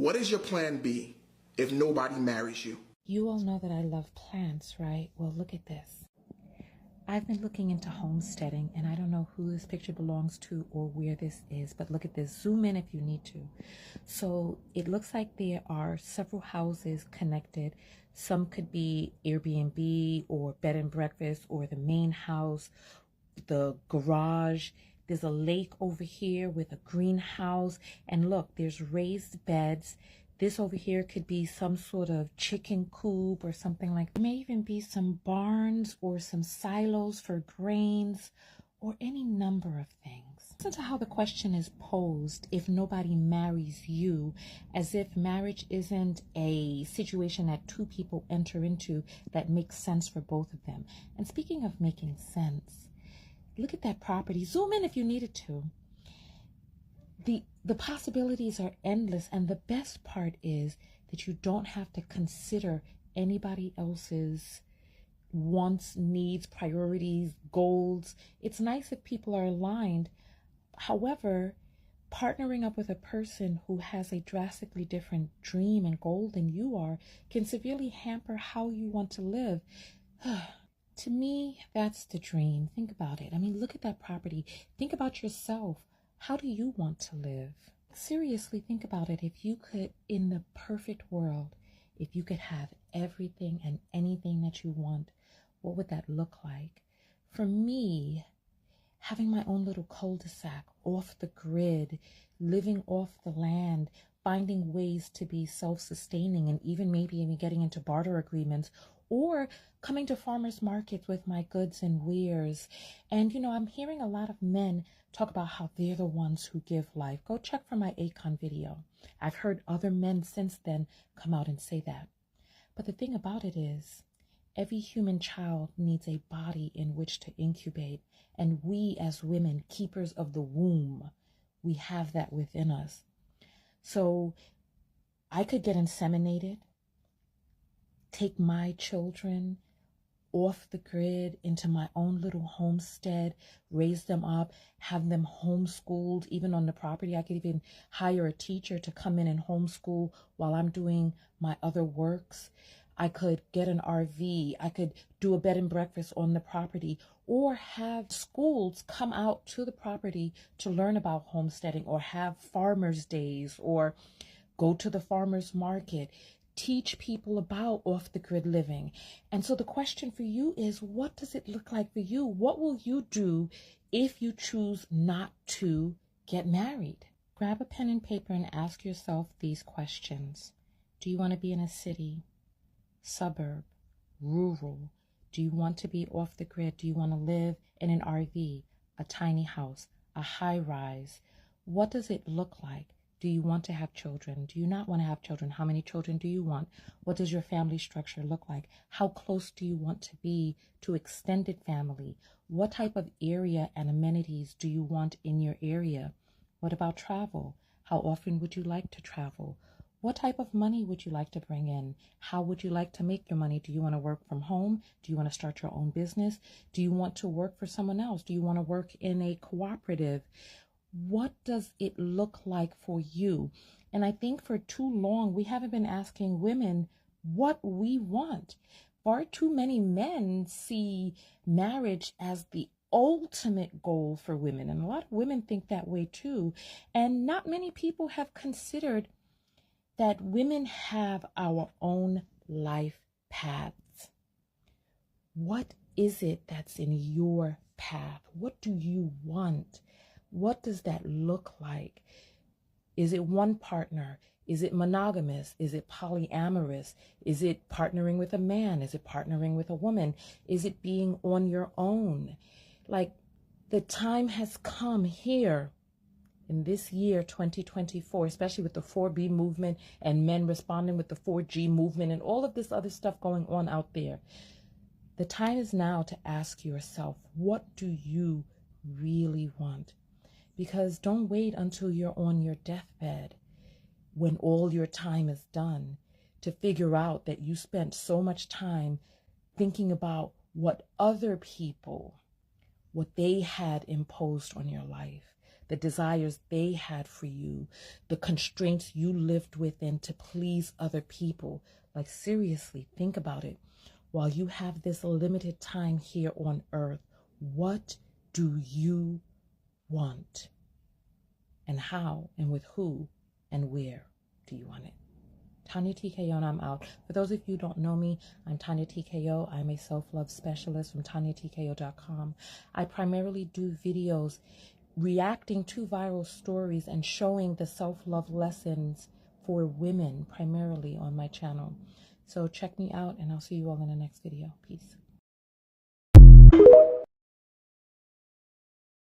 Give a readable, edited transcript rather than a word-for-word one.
What is your plan B if nobody marries you? You all know that I love plants, right? Well, look at this. I've been looking into homesteading, and I don't know who this picture belongs to or where this is, but look at this. Zoom in if you need to. So it looks like there are several houses connected. Some could be Airbnb or bed and breakfast or the main house, the garage. There's a lake over here with a greenhouse, and look, there's raised beds. This over here could be some sort of chicken coop or something like that. There may even be some barns or some silos for grains or any number of things. Listen to how the question is posed: if nobody marries you, as if marriage isn't a situation that two people enter into that makes sense for both of them. And speaking of making sense, look at that property. Zoom in if you needed to. The possibilities are endless, and the best part is that you don't have to consider anybody else's wants, needs, priorities, goals. It's nice if people are aligned. However, partnering up with a person who has a drastically different dream and goal than you are can severely hamper how you want to live. To me, that's the dream. Think about it. I mean, look at that property. Think about yourself. How do you want to live? Seriously, think about it. If you could, in the perfect world, if you could have everything and anything that you want, what would that look like? For me, having my own little cul-de-sac, off the grid, living off the land, finding ways to be self-sustaining, and even getting into barter agreements, or coming to farmers markets with my goods and wares. And, I'm hearing a lot of men talk about how they're the ones who give life. Go check for my Akon video. I've heard other men since then come out and say that. But the thing about it is, every human child needs a body in which to incubate. And we as women, keepers of the womb, we have that within us. So I could get inseminated, take my children off the grid into my own little homestead, raise them up, have them homeschooled, even on the property. I could even hire a teacher to come in and homeschool while I'm doing my other works. I could get an RV. I could do a bed and breakfast on the property, or have schools come out to the property to learn about homesteading, or have farmers' days, or go to the farmers' market. Teach people about off-the-grid living. And so the question for you is, what does it look like for you? What will you do if you choose not to get married? Grab a pen and paper and ask yourself these questions. Do you want to be in a city, suburb, rural? Do you want to be off the grid? Do you want to live in an RV, a tiny house, a high rise? What does it look like? Do you want to have children? Do you not want to have children? How many children do you want? What does your family structure look like? How close do you want to be to extended family? What type of area and amenities do you want in your area? What about travel? How often would you like to travel? What type of money would you like to bring in? How would you like to make your money? Do you want to work from home? Do you want to start your own business? Do you want to work for someone else? Do you want to work in a cooperative? What does it look like for you? And I think for too long, we haven't been asking women what we want. Far too many men see marriage as the ultimate goal for women. And a lot of women think that way too. And not many people have considered that women have our own life paths. What is it that's in your path? What do you want? What does that look like? Is it one partner? Is it monogamous? Is it polyamorous? Is it partnering with a man? Is it partnering with a woman? Is it being on your own? Like, the time has come here in this year, 2024, especially with the 4B movement and men responding with the 4G movement and all of this other stuff going on out there. The time is now to ask yourself, what do you really want? Because don't wait until you're on your deathbed, when all your time is done, to figure out that you spent so much time thinking about what other people, what they had imposed on your life, the desires they had for you, the constraints you lived within to please other people. Like, seriously, think about it. While you have this limited time here on earth, what do you want? And how and with who and where do you want it? Tonya TKO, and I'm out. For those of you who don't know me, I'm Tonya TKO. I'm a self-love specialist from TonyaTKO.com. I primarily do videos reacting to viral stories and showing the self-love lessons for women primarily on my channel. So check me out, and I'll see you all in the next video. Peace.